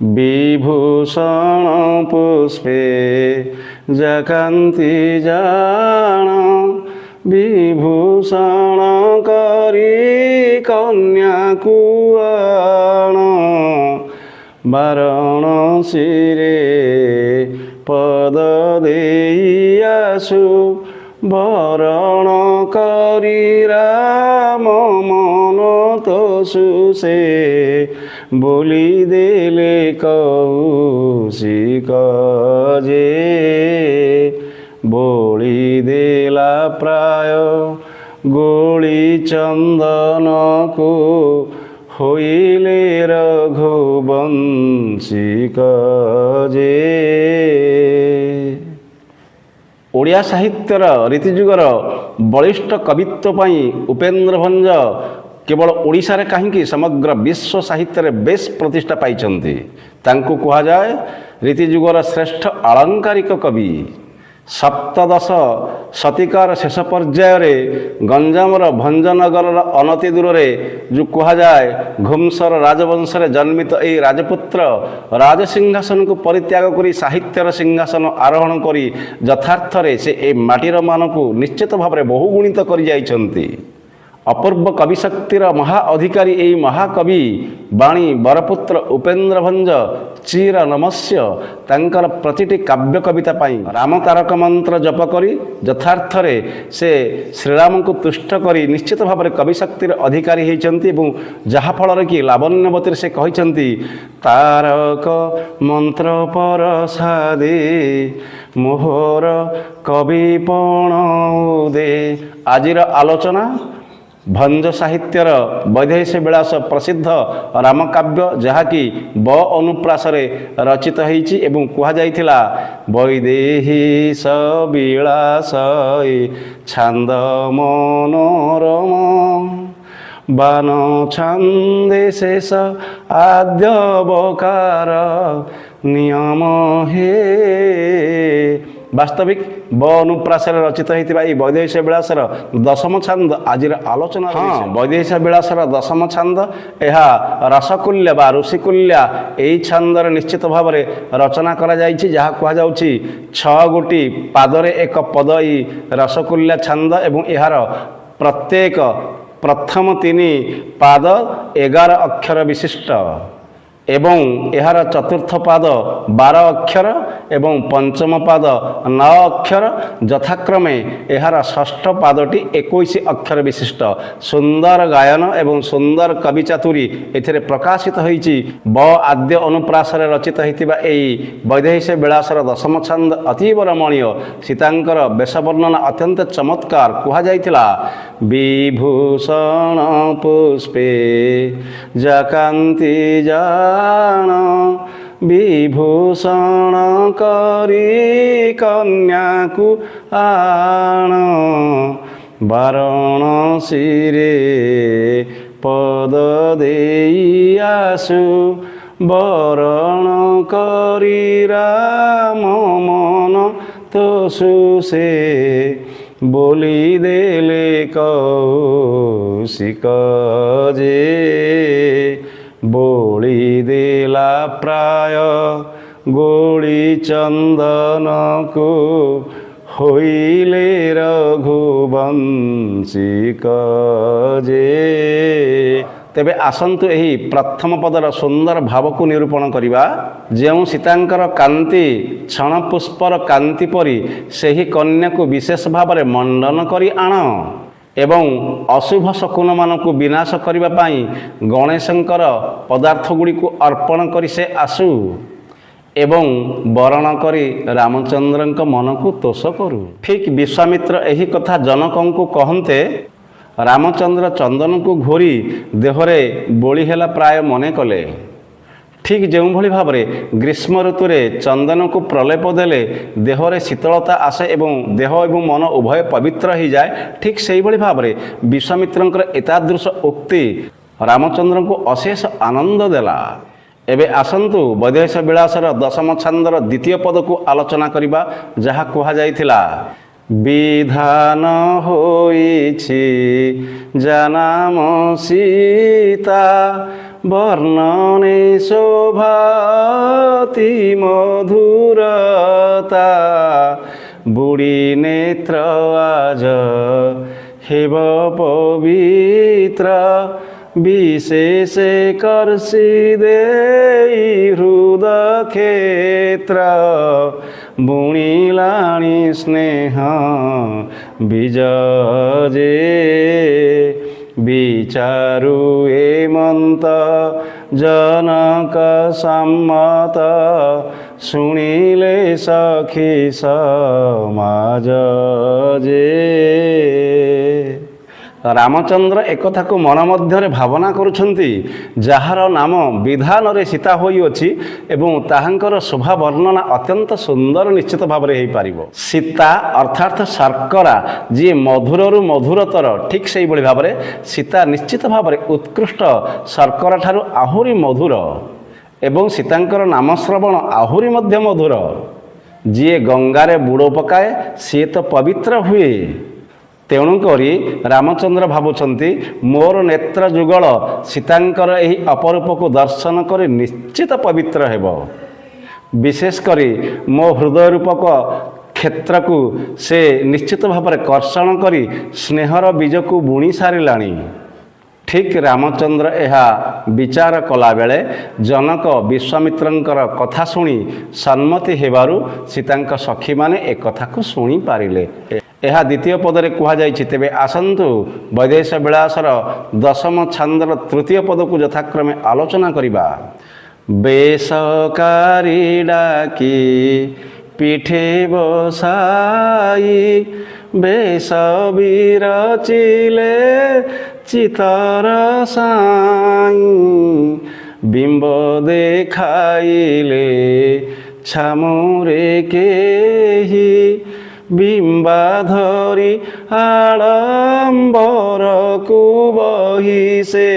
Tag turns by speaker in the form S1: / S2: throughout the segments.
S1: বিভূষণ পুষ্পে যকান্তি জাণ, বিভূষণ করি কন্যাকু আণ। বারাণসীরে পদ দেই আসু, বরণ করি রাম মন তসু সে। বলি দেলে কৌশিক যে, বলি দেলা প্রায় গোলি চন্দনকু। হইলে রঘুবংশিক যে। ଓଡ଼ିଆ ସାହିତ୍ୟର ରୀତିଯୁଗର ବଳିଷ୍ଠ କବିତ୍ୱ ପାଇଁ ଉପେନ୍ଦ୍ର ଭଞ୍ଜ କେବଳ ଓଡ଼ିଶାରେ କାହିଁକି ସମଗ୍ର ବିଶ୍ୱ ସାହିତ୍ୟରେ ବେଶ୍ ପ୍ରତିଷ୍ଠା ପାଇଛନ୍ତି। ତାଙ୍କୁ କୁହାଯାଏ ରୀତିଯୁଗର ଶ୍ରେଷ୍ଠ ଆଳଙ୍କାରିକ କବି। ସପ୍ତଦଶ ଶତିକାର ଶେଷ ପର୍ଯ୍ୟାୟରେ ଗଞ୍ଜାମର ଭଞ୍ଜନଗରର ଅନତି ଦୂରରେ ଯେଉଁ କୁହାଯାଏ ଘୁମସର ରାଜବଂଶରେ ଜନ୍ମିତ ଏହି ରାଜପୁତ୍ର ରାଜସିଂହାସନକୁ ପରିତ୍ୟାଗ କରି ସାହିତ୍ୟର ସିଂହାସନ ଆରୋହଣ କରି ଯଥାର୍ଥରେ ସେ ଏ ମାଟିର ମାନକୁ ନିଶ୍ଚିତ ଭାବରେ ବହୁଗୁଣିତ କରିଯାଇଛନ୍ତି। ଅପୂର୍ବ କବିଶକ୍ତିର ମହା ଅଧିକାରୀ ଏହି ମହାକବି ବାଣୀ ବରପୁତ୍ର ଉପେନ୍ଦ୍ର ଭଞ୍ଜ ଚିର ନମସ୍ୟ। ତାଙ୍କର ପ୍ରତିଟି କାବ୍ୟ କବିତା ପାଇଁ ରାମ ତାରକ ମନ୍ତ୍ର ଜପ କରି ଯଥାର୍ଥରେ ସେ ଶ୍ରୀରାମଙ୍କୁ ତୁଷ୍ଟ କରି ନିଶ୍ଚିତ ଭାବରେ କବିଶକ୍ତିର ଅଧିକାରୀ ହୋଇଛନ୍ତି। ଏବଂ ଯାହାଫଳରେ କି ଲାବଣ୍ୟବତୀରେ ସେ କହିଛନ୍ତି, ତାରକ ମନ୍ତ୍ର ପରସାଦେ ମୋହର କବିପଣ ଦେ। ଆଜିର ଆଲୋଚନା ଭଞ୍ଜ ସାହିତ୍ୟର ବୈଦେହୀଶ ବିଳାସ ପ୍ରସିଦ୍ଧ ରାମକାବ୍ୟ, ଯାହାକି ବ ଅନୁପ୍ରାସରେ ରଚିତ ହୋଇଛି ଏବଂ କୁହାଯାଇଥିଲା ବୈଦେହୀଶ ବିଳାସ ଛାନ୍ଦ ମନୋରମ। ବାନ ଛାନ୍ଦେ ଶେଷ ଆଦ୍ୟବକାର ନିୟମ ହେ। ବାସ୍ତବିକ ବ ଅନୁପ୍ରାସରେ ରଚିତ ହୋଇଥିବା ଏହି ବୈଦେହୀଶ ବିଳାସର ଦଶମ ଛାନ୍ଦ ଆଜିର ଆଲୋଚନା। ବୈଦେହୀଶ ବିଳାସର ଦଶମ ଛାନ୍ଦ, ଏହା ରସକୁଲ୍ୟା ବା ଋଷିକୁଲ୍ୟା ଏହି ଛାନ୍ଦରେ ନିଶ୍ଚିତ ଭାବରେ ରଚନା କରାଯାଇଛି, ଯାହା କୁହାଯାଉଛି 6 ଗୋଟି ପାଦରେ ଏକ ପଦ ଏହି ରସକୁଲ୍ୟା ଛାନ୍ଦ। ଏବଂ ଏହାର ପ୍ରତ୍ୟେକ ପ୍ରଥମ 3 ପାଦ 11 ଅକ୍ଷର ବିଶିଷ୍ଟ ଏବଂ ଏହାର ଚତୁର୍ଥ ପାଦ 12 ଅକ୍ଷର ଏବଂ ପଞ୍ଚମ ପାଦ 9 ଅକ୍ଷର। ଯଥାକ୍ରମେ ଏହାର ଷଷ୍ଠ ପାଦଟି 21 ଅକ୍ଷର ବିଶିଷ୍ଟ। ସୁନ୍ଦର ଗାୟନ ଏବଂ ସୁନ୍ଦର କବି ଚାତୁରୀ ଏଥିରେ ପ୍ରକାଶିତ ହୋଇଛି। ବ ଆଦ୍ୟ ଅନୁପ୍ରାସରେ ରଚିତ ହୋଇଥିବା ଏହି ବୈଦେହୀଶ ବିଳାସର ଦଶମ ଛାନ୍ଦ ଅତୀବ ରମଣୀୟ। ସୀତାଙ୍କର ବେଶ ବର୍ଣ୍ଣନା ଅତ୍ୟନ୍ତ ଚମତ୍କାର। କୁହାଯାଇଥିଲା, ବିଭୂଷଣ ପୁଷ୍ପେ ଯକାନ୍ତି ଜାଣ, ବିଭୂଷଣ କରି କନ୍ୟାକୁ ଆଣ। ବାରାଣସୀରେ ପଦ ଦେଇ ଆସୁ, ବରଣ କରି ରାମ ମନ ତୋଷୁ ସେ। ବୋଲି ଦେଲେ କୌଶିକ ଯେ, ବୋଳି ଦେଲା ପ୍ରାୟ ଗୋଳି ଚନ୍ଦନକୁ। ହୋଇଲେ ରଘୁବଂଶିକ ଯେ। ତେବେ ଆସନ୍ତୁ ଏହି ପ୍ରଥମ ପଦର ସୁନ୍ଦର ଭାବକୁ ନିରୂପଣ କରିବା। ଯେଉଁ ସୀତାଙ୍କର କାନ୍ତି ଛଣ ପୁଷ୍ପର କାନ୍ତି ପରି ସେହି କନ୍ୟାକୁ ବିଶେଷ ଭାବରେ ମଣ୍ଡନ କରି ଆଣ ଏବଂ ଅଶୁଭ ଶକୁନମାନଙ୍କୁ ବିନାଶ କରିବା ପାଇଁ ଗଣେଶଙ୍କର ପଦାର୍ଥ ଗୁଡ଼ିକୁ ଅର୍ପଣ କରି ସେ ଆସୁ ଏବଂ ବରଣ କରି ରାମଚନ୍ଦ୍ରଙ୍କ ମନକୁ ତୋଷ କରୁ। ଠିକ୍ ବିଶ୍ୱାମିତ୍ର ଏହି କଥା ଜନକଙ୍କୁ କହନ୍ତେ ରାମଚନ୍ଦ୍ର ଚନ୍ଦନକୁ ଘୋରି ଦେହରେ ବୋଳି ହେଲା ପ୍ରାୟ ମନେ କଲେ। ଠିକ୍ ଯେଉଁଭଳି ଭାବରେ ଗ୍ରୀଷ୍ମ ଋତୁରେ ଚନ୍ଦନକୁ ପ୍ରଲେପ ଦେଲେ ଦେହରେ ଶୀତଳତା ଆସେ ଏବଂ ଦେହ ଏବଂ ମନ ଉଭୟ ପବିତ୍ର ହୋଇଯାଏ, ଠିକ୍ ସେହିଭଳି ଭାବରେ ବିଶ୍ୱାମିତ୍ରଙ୍କର ଏତାଦୃଶ ଉକ୍ତି ରାମଚନ୍ଦ୍ରଙ୍କୁ ଅଶେଷ ଆନନ୍ଦ ଦେଲା। ଏବେ ଆସନ୍ତୁ ବୈଦେହୀଶ ବିଳାସର ଦଶମ ଛାନ୍ଦର ଦ୍ୱିତୀୟ ପଦକୁ ଆଲୋଚନା କରିବା, ଯାହା କୁହାଯାଇଥିଲା, ବିଧାନ ହୋଇଛି ଜାନାମ ସୀତା ବର୍ଣ୍ଣନେ ଶୋଭାତି ମଧୁରତା ବୁଢ଼ୀ ନେତ୍ର ଆଜ ହେବ ପବିତ୍ର ବିଶେଷ କର୍ଷି ଦେଇ ହୃଦ କ୍ଷେତ୍ର ବୁଣିଲାଣି ସ୍ନେହ ବୀଜ ଯେ ବିଚାରୁ ଏମନ୍ତ ଜନକ ସମ୍ମତ ଶୁଣିଲେ ସଖୀ ସମାଜ ଯେ। ରାମଚନ୍ଦ୍ର ଏକଥାକୁ ମନ ମଧ୍ୟରେ ଭାବନା କରୁଛନ୍ତି, ଯାହାର ନାମ ବିଧାନରେ ସୀତା ହୋଇଅଛି ଏବଂ ତାହାଙ୍କର ଶୋଭା ବର୍ଣ୍ଣନା ଅତ୍ୟନ୍ତ ସୁନ୍ଦର ନିଶ୍ଚିତ ଭାବରେ ହୋଇପାରିବ। ସୀତା ଅର୍ଥାତ୍ ଶର୍କରା ଯିଏ ମଧୁରରୁ ମଧୁରତର, ଠିକ୍ ସେହିଭଳି ଭାବରେ ସୀତା ନିଶ୍ଚିତ ଭାବରେ ଉତ୍କୃଷ୍ଟ ଶର୍କରା ଠାରୁ ଆହୁରି ମଧୁର ଏବଂ ସୀତାଙ୍କର ନାମ ଶ୍ରବଣ ଆହୁରି ମଧ୍ୟ ମଧୁର। ଯିଏ ଗଙ୍ଗାରେ ବୁଡ଼ ପକାଏ ସିଏ ତ ପବିତ୍ର ହୁଏ। ତେଣୁକରି ରାମଚନ୍ଦ୍ର ଭାବୁଛନ୍ତି ମୋର ନେତ୍ର ଯୁଗଳ ସୀତାଙ୍କର ଏହି ଅପରୂପକୁ ଦର୍ଶନ କରି ନିଶ୍ଚିତ ପବିତ୍ର ହେବ। ବିଶେଷ କରି ମୋ ହୃଦୟ ରୂପକ କ୍ଷେତ୍ରକୁ ସେ ନିଶ୍ଚିତ ଭାବରେ କର୍ଷଣ କରି ସ୍ନେହର ବୀଜକୁ ବୁଣି ସାରିଲାଣି। ଠିକ୍ ରାମଚନ୍ଦ୍ର ଏହା ବିଚାର କଲାବେଳେ ଜନକ ବିଶ୍ୱାମିତ୍ରଙ୍କର କଥା ଶୁଣି ସମ୍ମତି ହେବାରୁ ସୀତାଙ୍କ ସଖୀମାନେ ଏକଥାକୁ ଶୁଣିପାରିଲେ। ଏହା ଦ୍ୱିତୀୟ ପଦରେ କୁହାଯାଇଛି। ତେବେ ଆସନ୍ତୁ ବୈଦେଶ ବିଳାସର ଦଶମ ଛାନ୍ଦର ତୃତୀୟ ପଦକୁ ଯଥାକ୍ରମେ ଆଲୋଚନା କରିବା। ବେଶକାରୀ ଡାକି ପିଠେ ବସାଇ ବେଶ ବିରଚିଲେ ଚିତର ସାଇ ବିମ୍ବ ଦେଖାଇଲେ ଛାମୁରେ କେହି ବିମ୍ବା ଧରି ଆଡ଼ମ୍ବରକୁ ବହି ସେ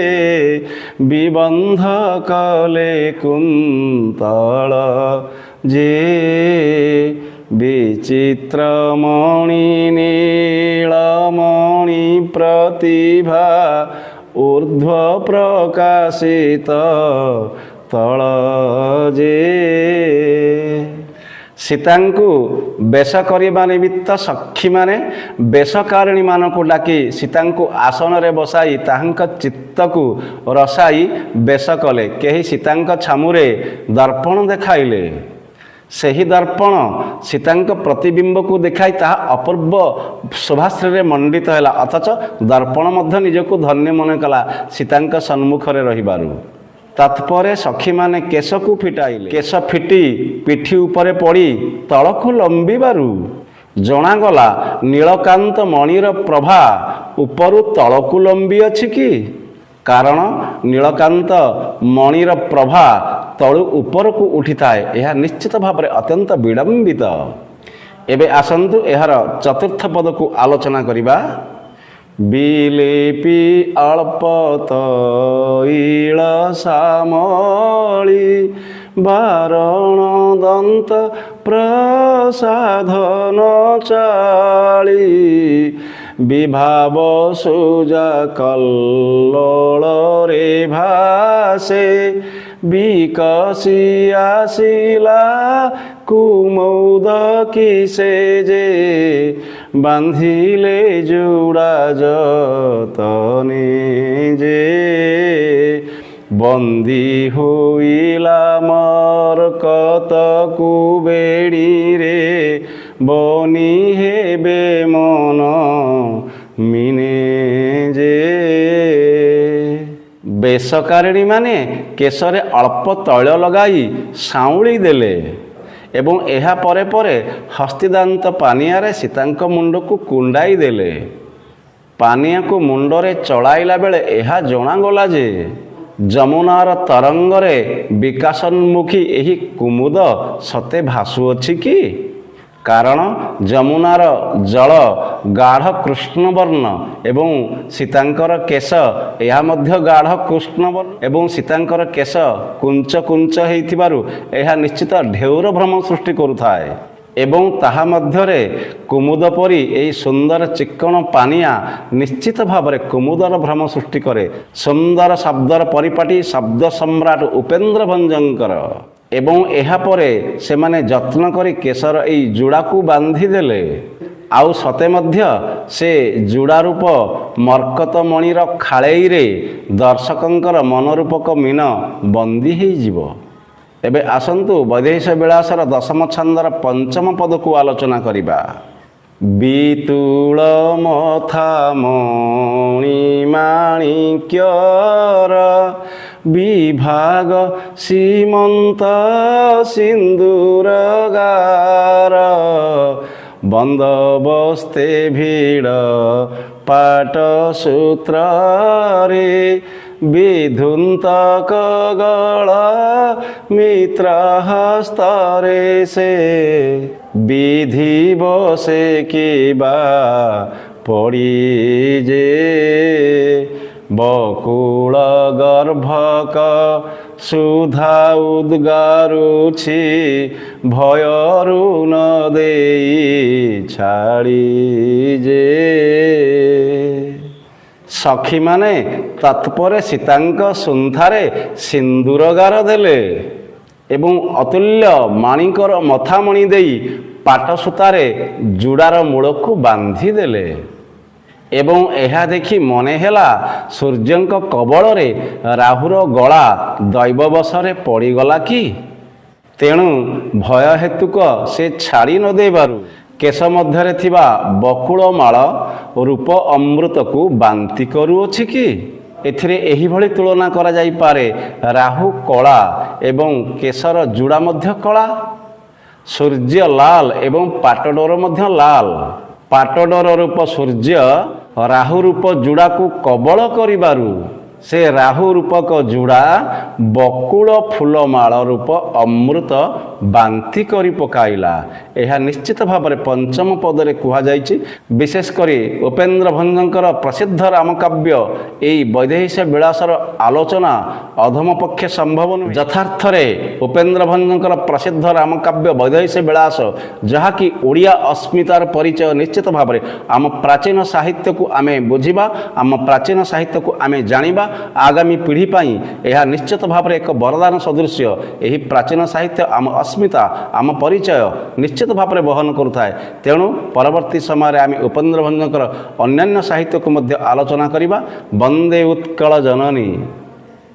S1: ବିବନ୍ଧ କଲେ କୁନ୍ତଳ ଯେ ବିଚିତ୍ର ମଣି ନୀଳମଣି ପ୍ରତିଭା ଊର୍ଧ୍ୱ ପ୍ରକାଶିତ ତଳ ଯେ। ସୀତାଙ୍କୁ ବେଶ କରିବା ନିମିତ୍ତ ସଖୀମାନେ ବେଶକାରିଣୀମାନଙ୍କୁ ଡାକି ସୀତାଙ୍କୁ ଆସନରେ ବସାଇ ତାହାଙ୍କ ଚିତ୍ତକୁ ରସାଇ ବେଶ କଲେ। କେହି ସୀତାଙ୍କ ଛାମୁରେ ଦର୍ପଣ ଦେଖାଇଲେ। ସେହି ଦର୍ପଣ ସୀତାଙ୍କ ପ୍ରତିବିମ୍ବକୁ ଦେଖାଇ ତାହା ଅପୂର୍ବ ଶୋଭାଶ୍ରୀରେ ମଣ୍ଡିତ ହେଲା। ଅଥଚ ଦର୍ପଣ ମଧ୍ୟ ନିଜକୁ ଧନ୍ୟ ମନେ କଲା ସୀତାଙ୍କ ସମ୍ମୁଖରେ ରହିବାରୁ। ତତ୍ପରେ ସଖୀମାନେ କେଶକୁ ଫିଟାଇଲେ। କେଶ ଫିଟି ପିଠି ଉପରେ ପଡ଼ି ତଳକୁ ଲମ୍ବିବାରୁ ଜଣାଗଲା ନୀଳକାନ୍ତ ମଣିର ପ୍ରଭା ଉପରୁ ତଳକୁ ଲମ୍ବି ଅଛି କି? କାରଣ ନୀଳକାନ୍ତ ମଣିର ପ୍ରଭା ତଳୁ ଉପରକୁ ଉଠିଥାଏ। ଏହା ନିଶ୍ଚିତ ଭାବରେ ଅତ୍ୟନ୍ତ ବିଡ଼ମ୍ବିତ। ଏବେ ଆସନ୍ତୁ ଏହାର ଚତୁର୍ଥ ପଦକୁ ଆଲୋଚନା କରିବା। ବିଲେପି ଅଳ୍ପ ତୈଳ ସାମଳି ବାରଣ ଦନ୍ତ ପ୍ରସାଧନ ଚାଳି ବିଭାବ ସୁଜା କଲ୍ଲୋଳରେ ଭାସେ ବିକଶି ଆସିଲା କୁମୌଦ କିସେ ଯେ ବାନ୍ଧିଲେ ଯୋଡ଼ା ଯତନେ ଯେ ବନ୍ଦୀ ହୋଇଲା ମରକତକୁ ବେଡ଼ିରେ ବନି ହେବେ ମନ ମିନେ ଯେ। ବେଶକାରିଣୀମାନେ କେଶରେ ଅଳ୍ପ ତୈଳ ଲଗାଇ ସାଉଁଳି ଦେଲେ ଏବଂ ଏହା ପରେ ପରେ ହସ୍ତିଦାନ୍ତ ପାନିଆରେ ସୀତାଙ୍କ ମୁଣ୍ଡକୁ କୁଣ୍ଡାଇ ଦେଲେ। ପାନିଆକୁ ମୁଣ୍ଡରେ ଚଳାଇଲା ବେଳେ ଏହା ଜଣାଗଲା ଯେ ଯମୁନାର ତରଙ୍ଗରେ ବିକାଶୋନ୍ମୁଖୀ ଏହି କୁମୁଦ ସତେ ଭାସୁଅଛି କି? କାରଣ ଯମୁନାର ଜଳ ଗାଢ଼ କୃଷ୍ଣବର୍ଣ୍ଣ ଏବଂ ସୀତାଙ୍କର କେଶ ଏହା ମଧ୍ୟ ଗାଢ଼ କୃଷ୍ଣବର୍ଣ୍ଣ ଏବଂ ସୀତାଙ୍କର କେଶ କୁଞ୍ଚ କୁଞ୍ଚ ହେଇଥିବାରୁ ଏହା ନିଶ୍ଚିତ ଢେଉର ଭ୍ରମ ସୃଷ୍ଟି କରୁଥାଏ। ଏବଂ ତାହା ମଧ୍ୟରେ କୁମୁଦ ପରି ଏହି ସୁନ୍ଦର ଚିକ୍କଣ ପାନିଆ ନିଶ୍ଚିତ ଭାବରେ କୁମୁଦର ଭ୍ରମ ସୃଷ୍ଟି କରେ। ସୁନ୍ଦର ଶବ୍ଦର ପରିପାଟି ଶବ୍ଦ ସମ୍ରାଟ ଉପେନ୍ଦ୍ର ଭଞ୍ଜଙ୍କର। ଏବଂ ଏହାପରେ ସେମାନେ ଯତ୍ନ କରି କେଶର ଏଇ ଯୋଡ଼ାକୁ ବାନ୍ଧିଦେଲେ। ଆଉ ସତେ ମଧ୍ୟ ସେ ଯୋଡ଼ା ରୂପ ମର୍କତମଣିର ଖାଳେଇରେ ଦର୍ଶକଙ୍କର ମନୋରୂପକ ମୀନ ବନ୍ଦୀ ହୋଇଯିବ। ଏବେ ଆସନ୍ତୁ ବୈଦେହୀଶ ବିଳାସର ଦଶମ ଛନ୍ଦର ପଞ୍ଚମ ପଦକୁ ଆଲୋଚନା କରିବା। ବିତୁଳ ମଥା ମଣିମାଣିକ୍ୟର ବିଭାଗ ସୀମନ୍ତ ସିନ୍ଦୁରଗାର ବନ୍ଦୋବସ୍ତେ ଭିଡ଼ ପାଟସୂତ୍ରରେ ବିଧୁନ୍ତକ ଗଳ ମିତ୍ର ହସ୍ତରେ ସେ ବିଧିବ ସେ କିବା ପଡ଼ି ଯେ ବକୁଳ ଗର୍ଭକ ସୁଧା ଉଦ୍ଗାରୁଛି ଭୟରୁ ନ ଦେଇ ଛାଡ଼ି ଯେ। ସଖୀମାନେ ତତ୍ପରେ ସୀତାଙ୍କ ସୁନ୍ଥାରେ ସିନ୍ଦୁରଗାର ଦେଲେ ଏବଂ ଅତୁଲ୍ୟ ମାଣିକର ମଥାମଣି ଦେଇ ପାଟସୂତାରେ ଯୋଡ଼ାର ମୂଳକୁ ବାନ୍ଧିଦେଲେ। ଏବଂ ଏହା ଦେଖି ମନେ ହେଲା ସୂର୍ଯ୍ୟଙ୍କ କବଳରେ ରାହୁର ଗଳା ଦୈବବଶରେ ପଡ଼ିଗଲା କି? ତେଣୁ ଭୟ ହେତୁକ ସେ ଛାଡ଼ି ନ ଦେବାରୁ କେଶ ମଧ୍ୟରେ ଥିବା ବକୁଳ ମାଳ ରୂପ ଅମୃତକୁ ବାନ୍ତି କରୁଅଛି କି? ଏଥିରେ ଏହିଭଳି ତୁଳନା କରାଯାଇପାରେ, ରାହୁ କଳା ଏବଂ କେଶର ଯୋଡ଼ା ମଧ୍ୟ କଳା। ସୂର୍ଯ୍ୟ ଲାଲ ଏବଂ ପାଟଡୋର ମଧ୍ୟ ଲାଲ। ପାଟଡୋର ରୂପ ସୂର୍ଯ୍ୟ ରାହୁ ରୂପ ଯୋଡ଼ାକୁ କବଳ କରିବାରୁ ସେ ରାହୁ ରୂପକ ଯୋଡ଼ା ବକୁଳ ଫୁଲମାଳ ରୂପ ଅମୃତ ବାନ୍ତି କରି ପକାଇଲା। ଏହା ନିଶ୍ଚିତ ଭାବରେ ପଞ୍ଚମ ପଦରେ କୁହାଯାଇଛି। ବିଶେଷ କରି ଉପେନ୍ଦ୍ର ଭଞ୍ଜଙ୍କର ପ୍ରସିଦ୍ଧ ରାମକାବ୍ୟ ଏହି ବୈଦେହୀଶ ବିଳାସର ଆଲୋଚନା ଅଧମ ପକ୍ଷେ ସମ୍ଭବ ନୁହେଁ। ଯଥାର୍ଥରେ ଉପେନ୍ଦ୍ର ଭଞ୍ଜଙ୍କର ପ୍ରସିଦ୍ଧ ରାମକାବ୍ୟ ବୈଦେହୀଶ ବିଳାସ, ଯାହାକି ଓଡ଼ିଆ ଅସ୍ମିତାର ପରିଚୟ, ନିଶ୍ଚିତ ଭାବରେ ଆମ ପ୍ରାଚୀନ ସାହିତ୍ୟକୁ ଆମେ ବୁଝିବା, ଆମ ପ୍ରାଚୀନ ସାହିତ୍ୟକୁ ଆମେ ଜାଣିବା। ଆଗାମୀ ପିଢ଼ି ପାଇଁ ଏହା ନିଶ୍ଚିତ ଭାବରେ ଏକ ବରଦାନ ସଦୃଶ୍ୟ। ଏହି ପ୍ରାଚୀନ ସାହିତ୍ୟ ଆମ ଅସ୍ମିତା, ଆମ ପରିଚୟ ନିଶ୍ଚିତ ଭାବରେ ବହନ କରୁଥାଏ। ତେଣୁ ପରବର୍ତ୍ତୀ ସମୟରେ ଆମେ ଉପେନ୍ଦ୍ର ଭଞ୍ଜଙ୍କର ଅନ୍ୟାନ୍ୟ ସାହିତ୍ୟକୁ ମଧ୍ୟ ଆଲୋଚନା କରିବା। ବନ୍ଦେ ଉତ୍କଳ ଜନନୀ।